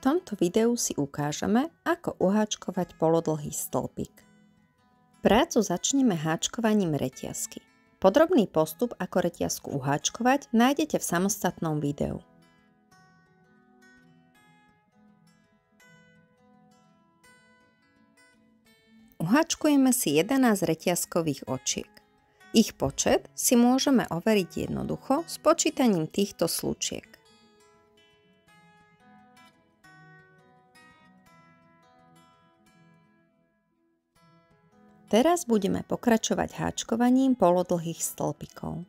tomto videu si ukážeme, ako uháčkovať polodlhý stĺpik. Prácu začneme háčkovaním reťazky. Podrobný postup, ako reťazku uháčkovať, nájdete v samostatnom videu. Uháčkujeme si 11 reťazkových očiek. Ich počet si môžeme overiť jednoducho s počítaním týchto slučiek. Teraz budeme pokračovať háčkovaním polodlhých stĺpikov.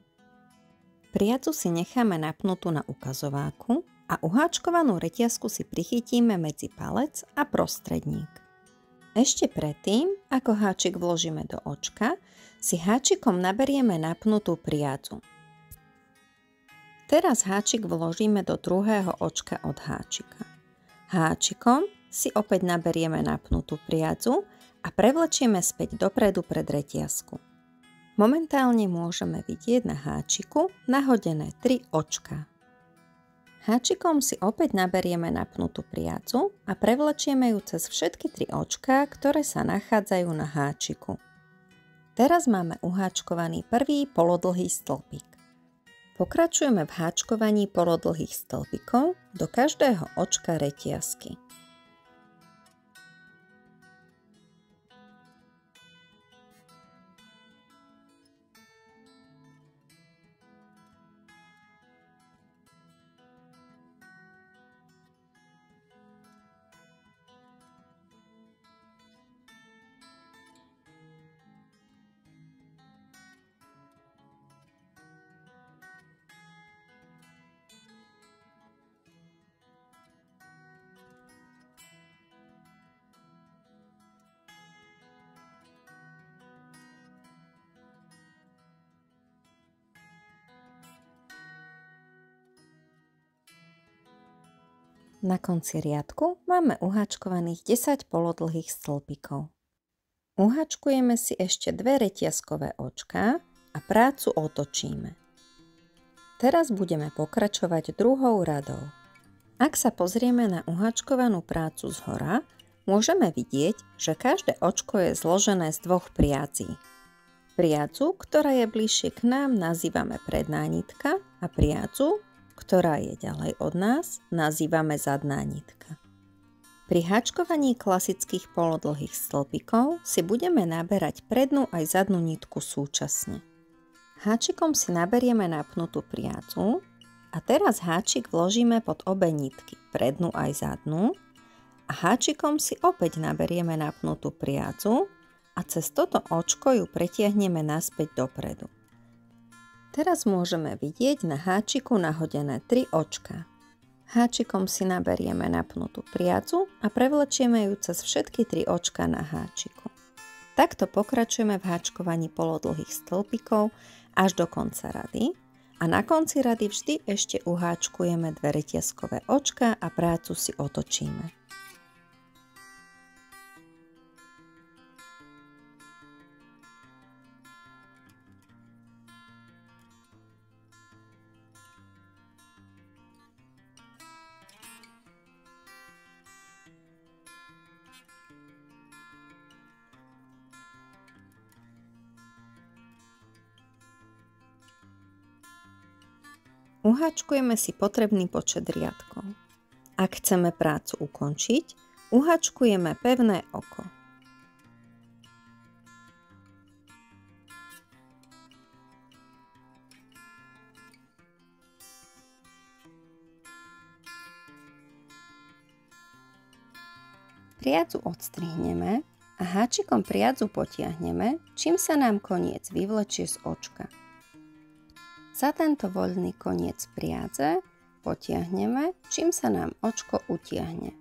Priacu si necháme napnutú na ukazováku a uháčkovanú reťazku si prichytíme medzi palec a prostredník. Ešte predtým, ako háčik vložíme do očka, si háčikom naberieme napnutú priacu. Teraz háčik vložíme do druhého očka od háčika. Háčikom si opäť naberieme napnutú priacu a prevlečieme späť dopredu pred reťazku. Momentálne môžeme vidieť na háčiku nahodené 3 očka. Háčikom si opäť naberieme napnutú priacu a prevlečieme ju cez všetky 3 očká, ktoré sa nachádzajú na háčiku. Teraz máme uháčkovaný prvý polodlhý stĺpik. Pokračujeme v háčkovaní polodlhých stĺpikov do každého očka reťazky. Na konci riadku máme uháčkovaných 10 polodlhých stĺpikov. Uháčkujeme si ešte 2 reťazkové očká a prácu otočíme. Teraz budeme pokračovať druhou radou. Ak sa pozrieme na uháčkovanú prácu zhora, môžeme vidieť, že každé očko je zložené z 2 priací. Priacu, ktorá je bližšie k nám, nazývame predná nitka a priacu, ktorá je ďalej od nás, nazývame zadná nitka. Pri háčkovaní klasických polodlhých stĺpikov si budeme naberať prednú aj zadnú nitku súčasne. Háčikom si naberieme napnutú priacu a teraz háčik vložíme pod obe nitky, prednú aj zadnú, a háčikom si opäť naberieme napnutú priacu a cez toto očko ju pretiahneme naspäť dopredu. Teraz môžeme vidieť na háčiku nahodené 3 očka. Háčikom si naberieme napnutú priacu a prevlečieme ju cez všetky 3 očka na háčiku. Takto pokračujeme v háčkovaní polodlhých stĺpikov až do konca rady a na konci rady vždy ešte uháčkujeme 2 reťazkové očka a prácu si otočíme. Uháčkujeme si potrebný počet riadkov. Ak chceme prácu ukončiť, uháčkujeme pevné oko. Priacu odstrihneme a háčikom priacu potiahneme, čím sa nám koniec vyvlečie z očka. Za tento voľný koniec priace potiahneme, čím sa nám očko utiahne.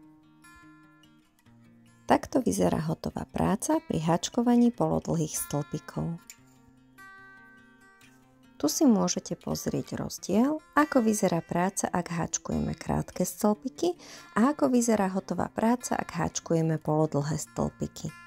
Takto vyzerá hotová práca pri háčkovaní polodlhých stĺpikov. Tu si môžete pozrieť rozdiel, ako vyzerá práca, ak háčkujeme krátke stĺpiky a ako vyzerá hotová práca, ak háčkujeme polodlhé stĺpiky.